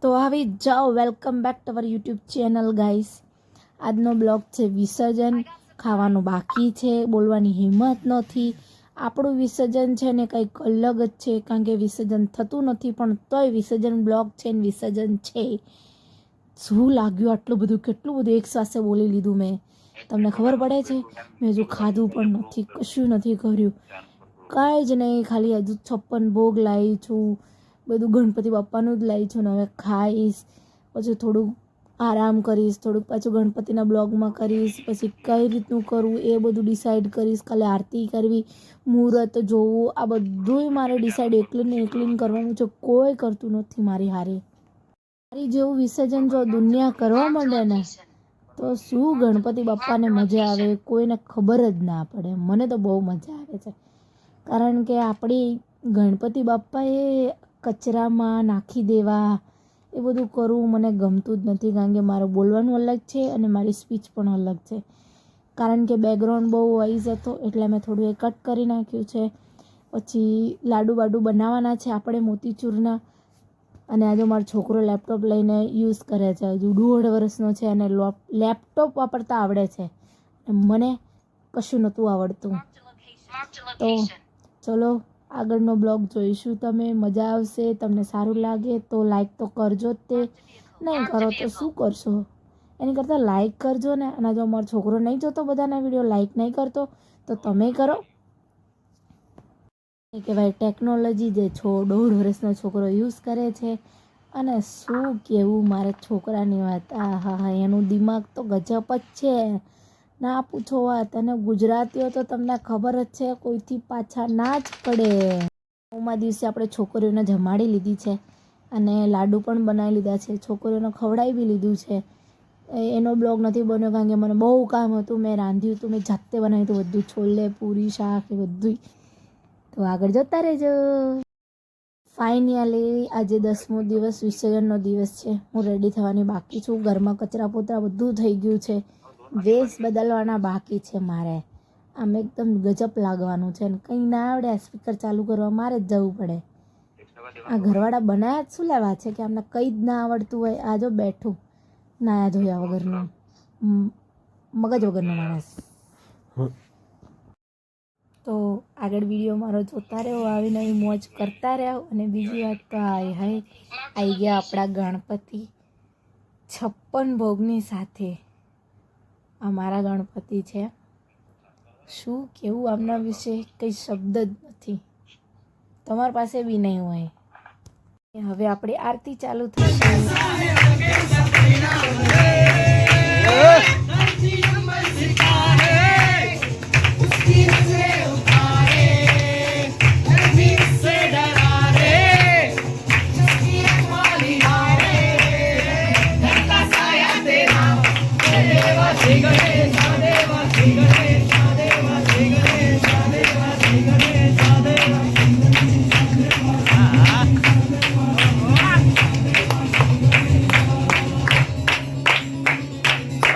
તો આવી જાઓ, welcome back to our YouTube channel guys. આજનો બ્લોગ છે વિસર્જન. ખાવાનું બાકી છે, બોલવાની હિંમત નથી. આપણું વિસર્જન છે ને કંઈક અલગ જ છે, કારણ કે વિસર્જન થતું નથી પણ તોય વિસર્જન બ્લોગ છે ને વિસર્જન છે. શું લાગ્યું આટલું બધું, કેટલું બધું એક સાથે બોલી લીધું મેં. તમને ખબર પડે છે? મેં હજુ ખાધું પણ નથી, કશું નથી કર્યું, કાંઈ જ નહીં. ખાલી હજુ 56 ભોગ લાવી છું, બધું ગણપતિ બાપ્પાનું જ લાવી છું ને હવે ખાઈશ. પછી થોડુંક આરામ કરીશ, થોડુંક પાછું ગણપતિના બ્લોગમાં કરીશ, પછી કઈ રીતનું કરવું એ બધું ડિસાઈડ કરીશ. કાલે આરતી કરવી, મુહૂર્ત જોવું, આ બધુંય મારે ડિસાઈડ એકલીને કરવાનું છે. કોઈ કરતું નથી મારી હારે. મારી જેવું વિસર્જન જો દુનિયા કરવા માંડે ને તો શું ગણપતિ બાપ્પાને મજા આવે કોઈને ખબર જ ના પડે. મને તો બહુ મજા આવે છે, કારણ કે આપણી ગણપતિ બાપ્પા એ કચરામાં નાખી દેવા એ બધું કરવું મને ગમતું જ નથી, કારણ કે મારું બોલવાનું અલગ છે અને મારી સ્પીચ પણ અલગ છે. કારણ કે બેકગ્રાઉન્ડ બહુ વોઇસ હતો એટલે મેં થોડું એ કટ કરી નાખ્યું છે. પછી લાડુ બાડુ બનાવવાના છે આપણે મોતીચૂરના. અને આજે મારો છોકરો લેપટોપ લઈને યુઝ કરે છે, હજુ 1.5 વર્ષનો છે અને લેપટોપ વાપરતા આવડે છે, મને કશું નહોતું આવડતું. તો ચલો આગળનો બ્લોગ જોઈશું. તમે મજા આવશે, તમને સારું લાગે તો લાઈક તો કરજો જ. તે નહીં કરો તો શું કરશો? એની કરતાં લાઈક કરજો ને. અને જો મારો છોકરો નહીં જોતો બધાના વિડીયો, લાઈક નહીં કરતો તો તમે કરો. કે ભાઈ ટેકનોલોજી જે 1.5 વર્ષનો છોકરો યુઝ કરે છે, અને શું કહેવું મારા છોકરાની વાત. હા, એનું દિમાગ તો ગજબ જ છે, ના પૂછો વાત. અને ગુજરાતીઓ તો તમને ખબર જ છે, કોઈથી પાછા ના જ પડે. 9મા દિવસે આપણે છોકરીઓને જમાડી લીધી છે અને લાડુ પણ બનાવી લીધા છે, છોકરીઓને ખવડાવી બી લીધું છે. એનો બ્લોગ નથી બન્યો કારણ કે મને બહુ કામ હતું. મેં રાંધ્યું હતું, મેં જાતે બનાવ્યું હતું બધું, છોલે પૂરી શાક એ બધું. તો આગળ જતા રહેજો. ફાઇનલી આજે 10મો દિવસ, વિસર્જનનો દિવસ છે. હું રેડી થવાની બાકી છું. ઘરમાં કચરા પોતરા બધું થઈ ગયું છે, વેશ બદલવાના બાકી છે મારે. આમ એકદમ ગજબ લાગવાનું છે, ને કંઈ ના આવડે સ્પીકર ચાલુ કરવા મારે જ જવું પડે. આ ઘરવાળા બનાવ્યા જ શું લેવા છે કે આમને કંઈ જ ના આવડતું હોય. આ જો બેઠું નાયા ધોયા વગરનું, મગજ વગરનો માણસ. તો આગળ વિડીયો મારો જોતા રહો, આવી નવી મોજ કરતા રહો. અને બીજી વાત તો હાય આવી ગયા આપણા ગણપતિ 56 ભોગની સાથે. આ મારા ગણપતિ છે. શું કેવું આમના વિશે કંઈ શબ્દ જ નથી, તમારી પાસે બી નહીં હોય. હવે આપણે આરતી ચાલુ થશે.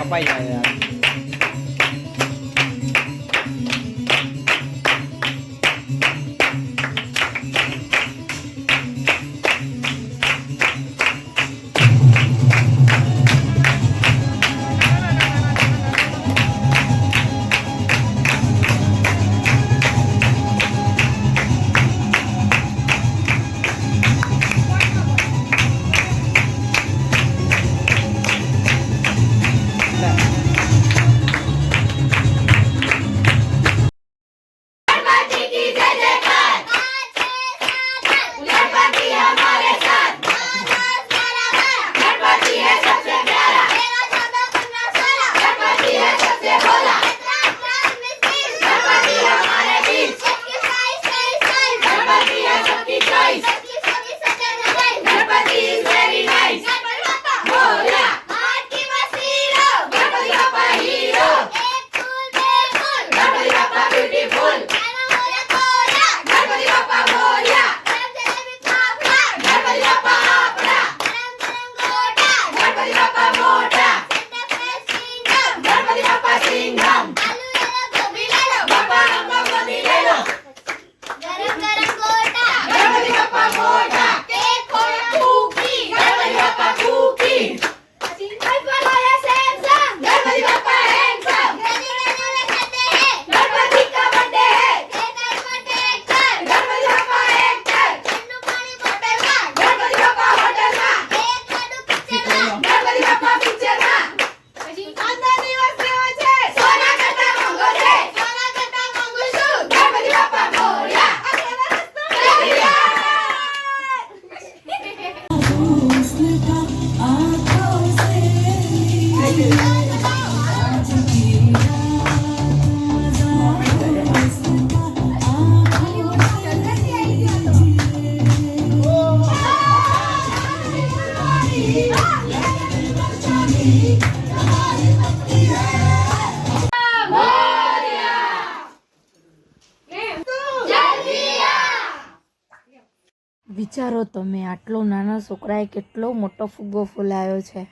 કપાઈ જાય યાર. વિચારો તમે, આટલો નાના છોકરાએ કેટલો મોટો ફુગ્ગો ફૂલાયો છે.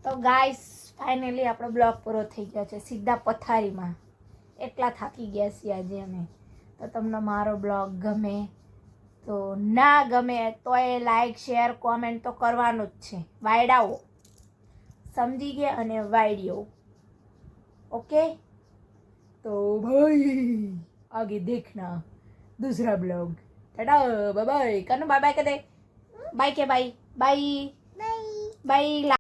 તો ગાઈસ ફાઇનલી આપણો બ્લોગ પૂરો થઈ ગયો છે. સીધા પથારીમાં, એટલા થાકી ગયા છીએ આજે અમે. તો તમને મારો બ્લોગ ગમે તો ના ગમે તો એ લાઈક શેર કોમેન્ટ તો કરવાનું જ છે. વાયડાઓ સમજી ગયા અને વાયડીઓ. ओके तो भाई आगे देखना दूसरा ब्लॉग. टाटा बाय बाय. कनो बाय बाय कर दे. बाय के बाय बाय बाय.